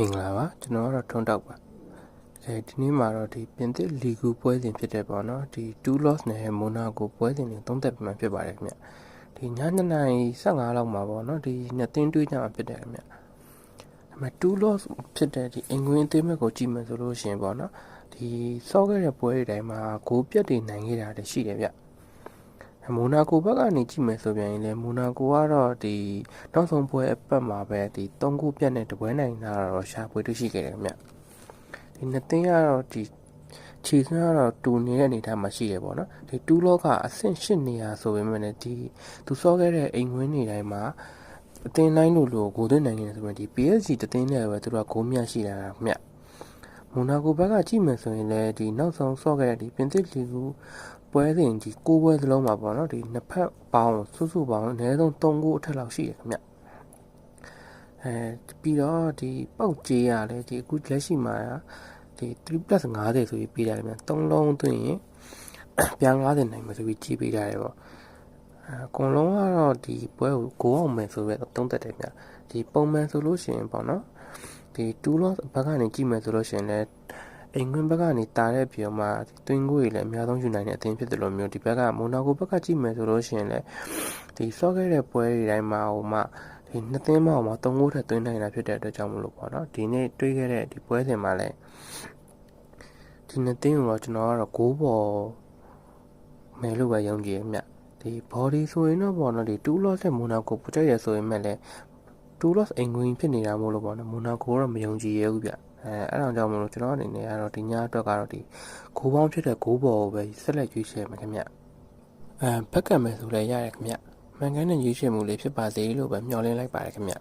မင်္ဂလာပါကျွန်တော်ကတော့ထွန်းတောက်ပါဒီနေ့မှာတော့ဒီပြင်သစ်လီဂူပွဲစဉ်ဖြစ်တဲ့ပေါ့နော်ဒီ2 loss နဲ့မိုနာကိုပွဲစဉ်တွေသုံးသက်ပြမှဖြစ်ပါတယ်ခင်ဗျဒီည2:15လောက်မှာပေါ့နော်ဒီနှစ်သင်းတွေ့ကြမှာဖြစ်တယ်ခင်ဗျဒါပေမဲ့2 loss ဖြစ်တဲ့ဒီအင်္ဂွင်းအသင်းဘက်ကိုကြည့်မယ်ဆိုလို့ရှိရင်ပေါ့နော်ဒီစောခဲ့တဲ့ပွဲတွေတိုင်းမှာဂိုးပြတ်တွေနိုင်ခဲ့တာလည်းရှိတယ်ဗျမိုနာကိုဘက်ကနေကြည့်မယ်ဆိုပြန်ရင်လည်းမိုနာကိုကတော့ဒီနောက်ဆုံးပွဲအပတ်မှာပဲဒီ3ခုပြတ်နဲ့တပွဲနိုင်တာတော့ရှာဖွေတွေ့ရှိခဲ့တယ်ခင်ဗျဒီနှစ်သင်းကတော့ဒီခြေစွမ်းကတော့တူနေတဲ့အနေအထားမှာရှိတယ်ပေါ့နော်ဒီ2လောကအဆင့်8နေရာဆိုပေမဲ့လည်းဒီသူစောခဲ့တဲ့အိမ်ဝင်းတွေတိုင်းမှာအသင်းတိုင်းလိုဂိုးသွင်းနိုင်နေတယ်ဆိုပေမဲ့ဒီ PSG တသင်းနဲ့ပဲသူတို့ကဂိုးမြရှိလာတာခင်ဗျမိုနာကိုဘက်ကကြည့်မယ်ဆိုရင်လည်းဒီနောက်ဆုံးစောခဲ့တဲ့ဒီပြင်သစ်လီဂူပွဲစဉ်ဒီ9ပွဲစလုံးမှာပေါ့နော်ဒီနှစ်ဖက်ပေါင်းစုစုပေါင်းအနည်းဆုံး3ခုအထက်လောက်ရှိရခင်ဗျပြီးတော့ဒီပောက်ကြေးရလဲဒီအခုလက်ရှိမှာဒီ 3+50 ဆိုပြီးပေးတာခင်ဗျ3လုံးသွင်းရင်ပြန်50နိုင်မယ်ဆိုပြီးကြည့်ပေးထားတယ်ပေါ့အကုန်လုံးကတော့ဒီပွဲကိုအောင်မယ်ဆိုပြီးသုံးသက်တယ်ခင်ဗျဒီပုံမှန်ဆိုလို့ရှိရင်ပေါ့နော်ဒီ2 loss ဘက်ကနေကြည့်မယ်ဆိုလို့ရှိရင်လည်းအိမ်ခွင်းဘက်ကနေတာတဲ့ပြီးတော့မှတွင်းကိုတွေလည်းအများဆုံးယူနိုင်တဲ့အသင်းဖြစ်တယ်လို့မျိုးဒီဘက်ကမိုနာကိုဘက်ကကြည့်မယ်ဆိုလို့ရှိရင်လည်းဒီဆော့ခဲ့တဲ့ပွဲတွေတိုင်းမှာဒီနှစ်သင်းမှာ3ဂိုးထက်သွင်းနိုင်တာဖြစ်တဲ့အတွက်ကြောင့်မလို့ပေါ့နော်ဒီနေ့တွေးခဲ့တဲ့ဒီပွဲစဉ်မှာလည်းဒီနှစ်သင်းကိုတော့ကျွန်တော်ကတော့ဂိုးပေါ်မယ်လို့ပဲယုံကြည်ရမြဒီ body ဆိုရင်တော့ပေါ့နော်ဒီ2 loss နဲ့မိုနာကိုပို့ကြရဆိုရင်မဲ့လည်း2 loss အင်္ဂွင်းဖြစ်နေတာမို့လို့ပေါ့နော်မိုနာကိုတော့မယုံကြည်ရဘူးဗျအဲ့ဒါကြောင့်မလို့ကျွန်တော်အနေနဲ့ကတော့ဒီညအတွက်ကတော့ဒီဂိုးပေါင်းဖြစ်တဲ့ဂိုးပေါ်ကိုပဲဆက်လက်ရွေးချယ်မှာခင်ဗျဘက်ကမယ်ဆိုလည်းရရခင်ဗျမှန်ကန်တဲ့ရွေးချယ်မှုလေးဖြစ်ပါစေလို့ပဲမျှော်လင့်လိုက်ပါတယ်ခင်ဗျ